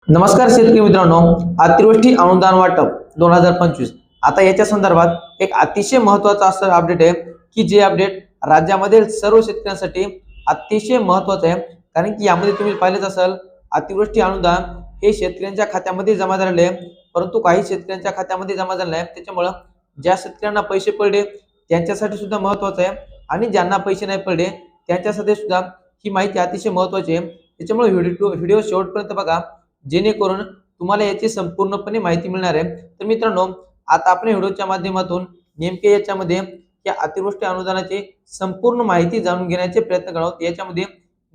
नमस्कार शेतकरी मित्रांनो, अतिवृष्टी अनुदान वाटप 2025 आता याच्या संदर्भात एक अतिशय महत्त्वाचा असं अपडेट आहे की जे अपडेट राज्यामधील सर्व शेतकऱ्यांसाठी अतिशय महत्त्वाचं आहे। कारण की यामध्ये तुम्ही पाहिलेच असेल, अतिवृष्टी अनुदान हे शेतकऱ्यांच्या खात्यामध्ये जमा झालेले आहे, परंतु काही शेतकऱ्यांच्या खात्यामध्ये जमा झाले नाही। त्याच्यामुळे ज्या शेतकऱ्यांना पैसे पडले त्यांच्यासाठी सुद्धा महत्त्वाचं आहे आणि ज्यांना पैसे नाही पडले त्यांच्यासाठी सुद्धा ही माहिती अतिशय महत्त्वाची आहे। त्याच्यामुळे व्हिडिओ शेवटपर्यंत बघा, जेणेकरून तुम्हाला याची संपूर्णपणे माहिती मिळणार आहे। तर मित्रांनो, आता आपण व्हिडिओच्या माध्यमातून नेमके याच्यामध्ये या अतिवृष्टी अनुदानाची संपूर्ण माहिती जाणून घेण्याचे प्रयत्न करत याच्यामध्ये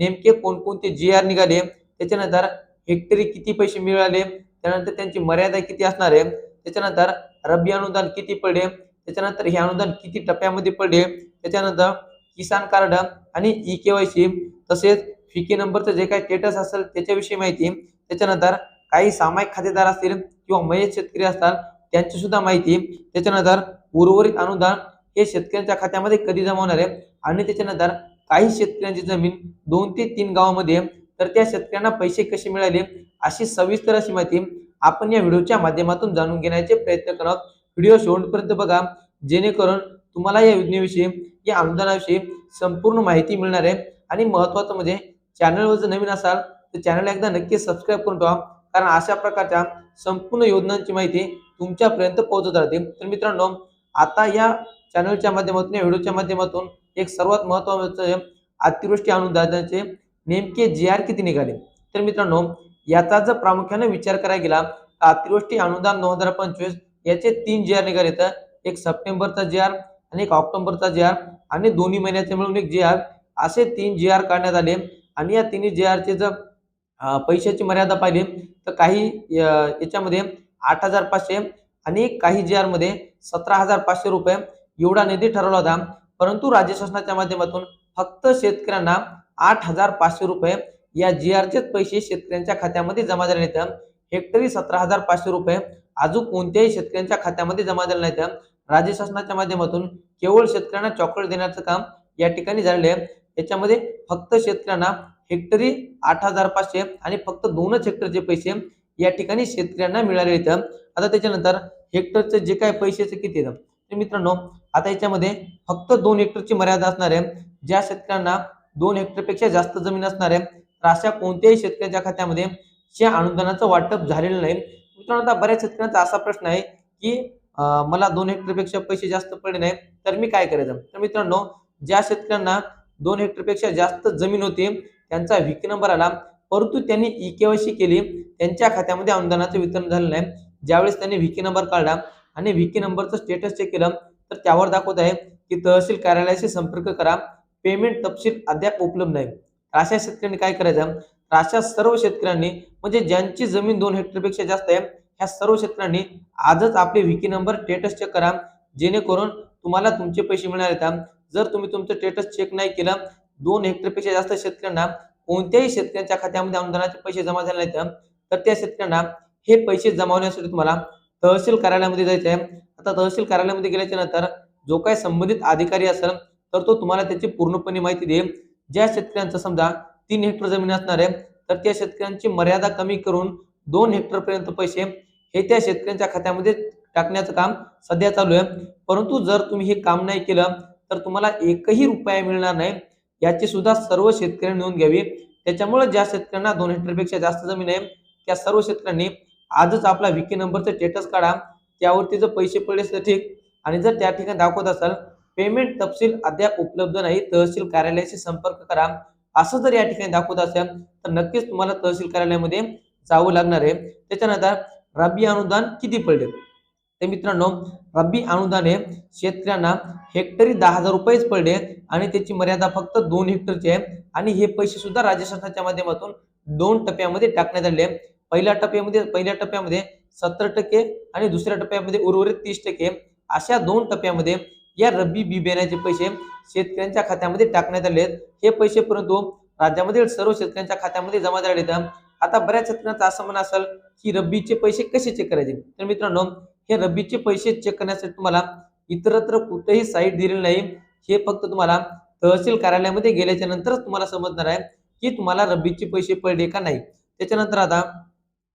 नेमके कोणकोणते जीआर निघाले, त्याच्यानंतर हेक्टरी किती पैसे मिळाले, त्यानंतर त्यांची मर्यादा किती असणार आहे, त्याच्यानंतर रब्बी अनुदान किती पडले, त्याच्यानंतर हे अनुदान किती टप्प्यामध्ये पडले, त्याच्यानंतर किसान कार्ड आणि ई-केवायसी तसेच फिके नंबरचं जे काही स्टेटस असेल त्याच्याविषयी माहिती, त्याच्यानंतर काही सामायिक खातेदार असतील किंवा मयत शेतकरी असतात त्यांची सुद्धा माहिती, त्याच्यानंतर उर्वरित अनुदान हे शेतकऱ्यांच्या खात्यामध्ये कधी जमा होणार आहे आणि त्याच्यानंतर काही शेतकऱ्यांची जमीन 2 ते 3 गावामध्ये तर त्या शेतकऱ्यांना पैसे कसे मिळाले अशी सविस्तर अशी माहिती आपण या व्हिडिओच्या माध्यमातून जाणून घेण्याचे प्रयत्न करत। व्हिडिओ शेवटपर्यंत बघा, जेणेकरून तुम्हाला या योजनेविषयी या अनुदानाविषयी संपूर्ण माहिती मिळणार आहे। आणि महत्त्वाचं म्हणजे चॅनलवर जर नवीन असाल तर चॅनल एकदा नक्की सबस्क्राइब करून ठेवा, कारण अशा प्रकारच्या संपूर्ण योजनांची माहिती तुमच्यापर्यंत पोहोचत राहते। तर मित्रांनो, आता या चॅनलच्या माध्यमातून या व्हिडिओच्या माध्यमातून एक सर्वात महत्त्वाचं अतिवृष्टी अनुदानाचे नेमके जीआर किती निघाले। तर मित्रांनो, याचा जर प्रामुख्याने विचार करायला गेला तर अतिवृष्टी अनुदान 2025 याचे 3 जीआर निघाले। तर एक सप्टेंबरचा जीआर आणि एक ऑक्टोबरचा जीआर आणि दोन्ही महिन्याचे मिळून एक जीआर, असे 3 जीआर काढण्यात आले। आणि या तिन्ही जीआरचे जर पैशाची मर्यादा पाहिली तर काही याच्यामध्ये 8,500 आणि काही जीआर मध्ये 17,500 रुपये एवढा निधी ठरवला होता, परंतु राज्य शासनाच्या माध्यमातून फक्त शेतकऱ्यांना 8,500 रुपये या जीआरचेच पैसे शेतकऱ्यांच्या खात्यामध्ये जमा झाले नाहीत। हेक्टरी 17,500 रुपये अजून कोणत्याही शेतकऱ्यांच्या खात्यामध्ये जमा झाले नाहीत। राज्य शासनाच्या माध्यमातून केवळ शेतकऱ्यांना चॉकलेट देण्याचं काम या ठिकाणी झालेले आहे। याच्यामध्ये फक्त शेतकऱ्यांना हेक्टरी 8,500 आणि फक्त 2च हेक्टरचे पैसे या ठिकाणी शेतकऱ्यांना मिळाले आहेत। आता त्याच्यानंतर हेक्टरचे जे काही पैशाचे किती आहेत तर मित्रांनो, आता याच्यामध्ये फक्त 2 हेक्टरची मर्यादा असणार आहे। ज्या शेतकऱ्यांना 2 हेक्टरपेक्षा जास्त जमीन असणार आहे तर अशा कोणत्याही शेतकऱ्याच्या खात्यामध्ये या अनुदानाचं वाटप झालेलं नाही। मित्रांनो, आता बऱ्याच शेतकऱ्यांचा असा प्रश्न आहे की मला 2 हेक्टरपेक्षा पैसे जास्त पडले नाही तर मी काय करायचं। तर मित्रांनो, ज्या शेतकऱ्यांना 2 हेक्टरपेक्षा जास्त जमीन होती त्यांचा व्हीके नंबर आला, परंतु त्यांनी ई-केवायसी केली, त्यांच्या खात्यामध्ये अनुदानाचं वितरण झालं नाही। ज्यावेळेस त्यांनी व्हीके नंबर काढला आणि व्हीके नंबरचं स्टेटस चेक केलं तर त्यावर दाखवत आहे की तहसील कार्यालयाशी संपर्क करा, पेमेंट तपशील अद्याप उपलब्ध नाही। अशा शेतकऱ्यांनी काय करायचं, अशा सर्व शेतकऱ्यांनी म्हणजे ज्यांची जमीन 2 हेक्टरपेक्षा जास्त आहे ह्या सर्व शेतकऱ्यांनी आजच आपले व्हीके नंबर स्टेटस चेक करा, जेणेकरून तुम्हाला तुमचे पैसे मिळणार आहेत। जर तुम्ही तुमचं स्टेटस चेक नाही केलं, 2 हेक्टरपेक्षा जास्त शेतकऱ्यांना कोणत्याही शेतकऱ्यांच्या खात्यामध्ये अनुदानाचे पैसे जमा झाले नाहीत तर त्या शेतकऱ्यांना हे पैसे जमावण्यासाठी तुम्हाला तहसील कार्यालयामध्ये जायचं आहे। आता तहसील कार्यालयामध्ये गेल्याच्या नंतर जो काही संबंधित अधिकारी असेल तर तो तुम्हाला त्याची पूर्णपणे माहिती देईल। ज्या शेतकऱ्यांचं समजा 3 हेक्टर जमीन असणार आहे तर त्या शेतकऱ्यांची मर्यादा कमी करून 2 हेक्टर पर्यंत पैसे हे त्या शेतकऱ्यांच्या खात्यामध्ये टाकण्याचं काम सध्या चालू आहे। परंतु जर तुम्ही हे काम नाही केलं तर तुम्हाला एकही रुपया मिळणार नाही, याची सुद्धा सर्व शेतकऱ्यांनी नोंद घ्यावी। त्याच्यामुळे ज्या शेतकऱ्यांना 2 हेक्टरपेक्षा जास्त जमीन आहे त्या सर्व शेतकऱ्यांनी आजच आपला व्हीके नंबरचा स्टेटस काढा, त्यावरती जर पैसे पडले तर ठीक, आणि जर त्या ठिकाणी दाखवत असाल पेमेंट तपशील अद्याप उपलब्ध नाही, तहसील कार्यालयाशी संपर्क करा, असं जर या ठिकाणी दाखवत असेल तर नक्कीच तुम्हाला तहसील कार्यालयामध्ये जावं लागणार आहे। त्याच्यानंतर रब्बी अनुदान किती पडले तर मित्रांनो, रब्बी अनुदान हे शेतकऱ्यांना हेक्टरी 10,000 रुपयेच पडले आणि त्याची मर्यादा फक्त 2 हेक्टरची आहे। आणि हे पैसे सुद्धा राज्य शासनाच्या माध्यमातून 2 टप्प्यामध्ये टाकण्यात आले। पहिल्या टप्प्यामध्ये 70% आणि दुसऱ्या टप्प्यामध्ये उर्वरित 30%, अशा 2 टप्प्यामध्ये या रब्बी बी बियाण्याचे पैसे शेतकऱ्यांच्या खात्यामध्ये टाकण्यात आले आहेत। हे पैसे परंतु राज्यामधील सर्व शेतकऱ्यांच्या खात्यामध्ये जमा झाले आहेत। आता बऱ्याच शेतकऱ्यांचं असं म्हणणं असेल की रब्बीचे पैसे कसे चेक करायचे, तर मित्रांनो, हे रब्बीचे पैसे चेक करण्यासाठी तुम्हाला इतरत्र कुठेही साईट दिलेली नाही, हे फक्त तुम्हाला तहसील कार्यालयामध्ये गेल्याच्या नंतरच तुम्हाला समजणार आहे की तुम्हाला रब्बीचे पैसे पडले का नाही। त्याच्यानंतर आता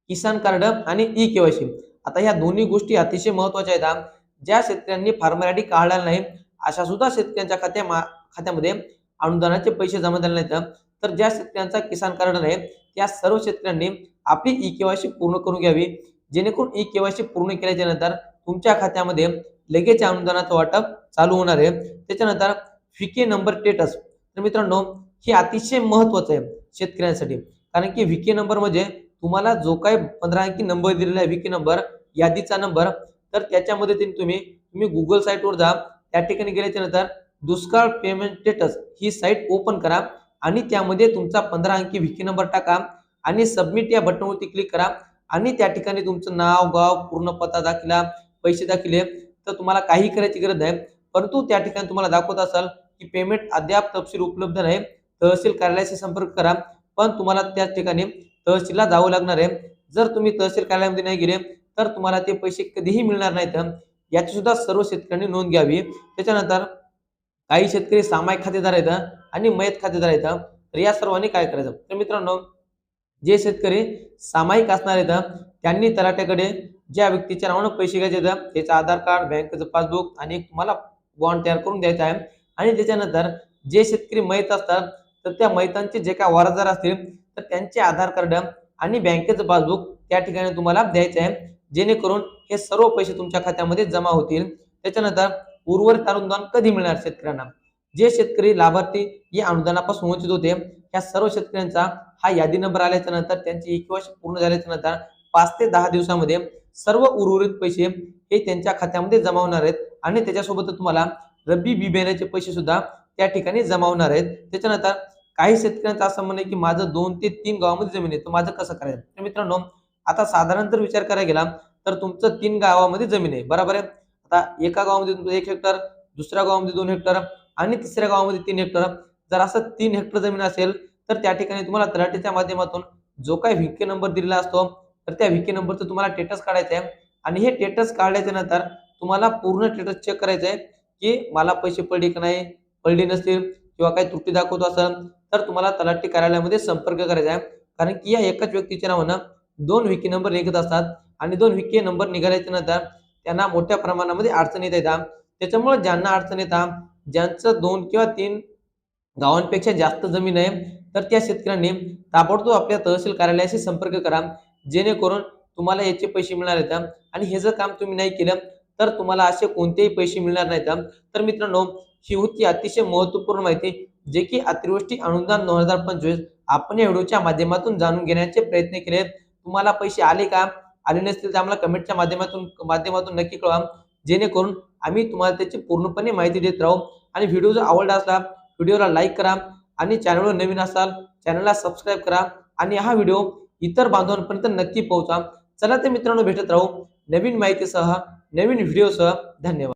किसान कार्ड आणि ई केवायसी। आता ह्या दोन्ही गोष्टी अतिशय महत्त्वाच्या आहेत। ज्या शेतकऱ्यांनी फार्मर आयडी काढलेला नाही अशा सुद्धा शेतकऱ्यांच्या खात्यामध्ये अनुदानाचे पैसे जमा झाले नाहीत। तर ज्या शेतकऱ्यांचा किसान कार्ड नाही त्या सर्व शेतकऱ्यांनी आपली ई केवायसी पूर्ण करून घ्यावी, जेणेकरून ई केवायसी पूर्ण केल्याच्या नंतर तुमच्या खात्यामध्ये लगेच अनुदानाचं वाटप चालू होणार आहे। त्याच्यानंतर व्हीके नंबर स्टेटस, तर मित्रांनो हे अतिशय महत्त्वाचं आहे शेतकऱ्यांसाठी, कारण की व्हीके नंबर म्हणजे तुम्हाला जो काही 15 अंकी नंबर दिलेला आहे व्हीके नंबर यादीचा नंबर, तर त्याच्यामध्ये तुम्ही गुगल साईटवर जा, त्या ठिकाणी गेल्याच्या नंतर दुष्काळ पेमेंट स्टेटस ही साईट ओपन करा आणि त्यामध्ये तुमचा 15 अंकी व्हीके नंबर टाका आणि सबमिट या बटनवरती क्लिक करा आणि त्या ठिकाणी तुमचं नाव, गाव, पूर्ण पत्ता दाखला, पैसे दाखले, तर तुम्हाला काही करायची गरज नाही। परंतु त्या ठिकाणी तुम्हाला दाखवत असेल की पेमेंट अद्याप तपशील उपलब्ध नाही, तहसील कार्यालयाशी संपर्क करा, पण तुम्हाला त्या ठिकाणी तहसीलला जावं लागणार आहे। जर तुम्ही तहसील कार्यालयामध्ये नाही गेले तर तुम्हाला ते पैसे कधीही मिळणार नाहीत, याची सुद्धा सर्व शेतकऱ्यांनी नोंद घ्यावी। त्याच्यानंतर काही शेतकरी सामायिक खातेदार आहेत आणि मयत खातेदार आहेत, तर या सर्वांनी काय करायचं, तर मित्रांनो जे शेतकरी सामायिक असणार आहेत त्यांनी तलाठ्याकडे ज्या व्यक्तीच्या नावाने पैसे घ्यायचे त्याचं आधार कार्ड, बँकेचं पासबुक आणि तुम्हाला बॉन्ड तयार करून द्यायचा आहे। आणि त्याच्यानंतर जे शेतकरी मयत असतात तर त्या मयतांचे जे काय वारसदार असतील तर त्यांचे आधार कार्ड आणि बँकेचं पासबुक त्या ठिकाणी तुम्हाला द्यायचं आहे, जेणेकरून हे सर्व पैसे तुमच्या खात्यामध्ये जमा होतील। त्याच्यानंतर उर्वरित अनुदान कधी मिळणार शेतकऱ्यांना, जे शेतकरी लाभार्थी या अनुदानापासून वंचित होते या सर्व शेतकऱ्यांचा हा यादी नंबर आल्याच्या नंतर त्यांची ई केवायसी पूर्ण झाल्याच्या नंतर 5 ते 10 दिवसामध्ये सर्व उर्वरित पैसे हे त्यांच्या खात्यामध्ये जमा होणार आहेत आणि त्याच्यासोबत तुम्हाला रब्बी बी बियाण्याचे पैसे सुद्धा त्या ठिकाणी जमा होणार आहेत। त्याच्यानंतर काही शेतकऱ्यांचं असं म्हणणं आहे की माझं 2 ते 3 गावामध्ये जमीन आहे, तर माझं कसं करायचं, तर मित्रांनो आता साधारण जर विचार करायला गेला तर तुमचं 3 गावामध्ये जमीन आहे, बरोबर आहे। आता एका गावामध्ये 1 हेक्टर, दुसऱ्या गावामध्ये 2 हेक्टर आणि तिसऱ्या गावामध्ये 3 हेक्टर, जर असं 3 हेक्टर जमीन असेल तर त्या ठिकाणी तुम्हाला तलाठीच्या माध्यमातून जो काही व्हीके नंबर दिलेला असतो तर त्या व्हीके नंबरचं तुम्हाला स्टेटस काढायचं आहे आणि हे स्टेटस काढल्याच्या नंतर तुम्हाला पूर्ण स्टेटस चेक करायचं आहे की मला पैसे पडले की नाही, पडले नसतील किंवा काही त्रुटी दाखवतो असेल तर तुम्हाला तलाठी कार्यालयामध्ये संपर्क करायचा आहे, कारण की या एकाच व्यक्तीच्या नावानं 2 व्हीके नंबर निघत असतात आणि 2 व्हीके नंबर निघाल्याच्या नंतर त्यांना मोठ्या प्रमाणामध्ये अडचण येतात। त्याच्यामुळे ज्यांना अडचण येतात, ज्यांचं 2 किंवा 3 गावांपेक्षा जास्त जमीन आहे तर त्या शेतकऱ्यांनी ताबडतोब आपल्या तहसील कार्यालयाशी संपर्क करा, जेणेकरून तुम्हाला याचे पैसे मिळणार आहेत आणि हे जर काम तुम्ही नाही केलं तर तुम्हाला असे कोणतेही पैसे मिळणार नाहीत। तर मित्रांनो ही होती अतिशय महत्त्वपूर्ण माहिती, जे की अतिवृष्टी अनुदान 2025 आपण या व्हिडिओच्या माध्यमातून जाणून घेण्याचे प्रयत्न केले। तुम्हाला पैसे आले का, आले नसतील तर आम्हाला कमेंटच्या माध्यमातून नक्की कळवा, जेणेकरून आम्ही तुम्हाला त्याची पूर्णपणे माहिती देत राहू। आणि व्हिडिओ जर आवडला असला व्हिडिओला लाईक करा आणि चॅनलवर नवीन असाल चॅनलला सबस्क्राईब करा आणि हा व्हिडिओ इतर बांधवांपर्यंत नक्की पोहोचा। चला तर मित्रांनो भेटत राहू नवीन माहितीसह, नवीन व्हिडिओसह। धन्यवाद।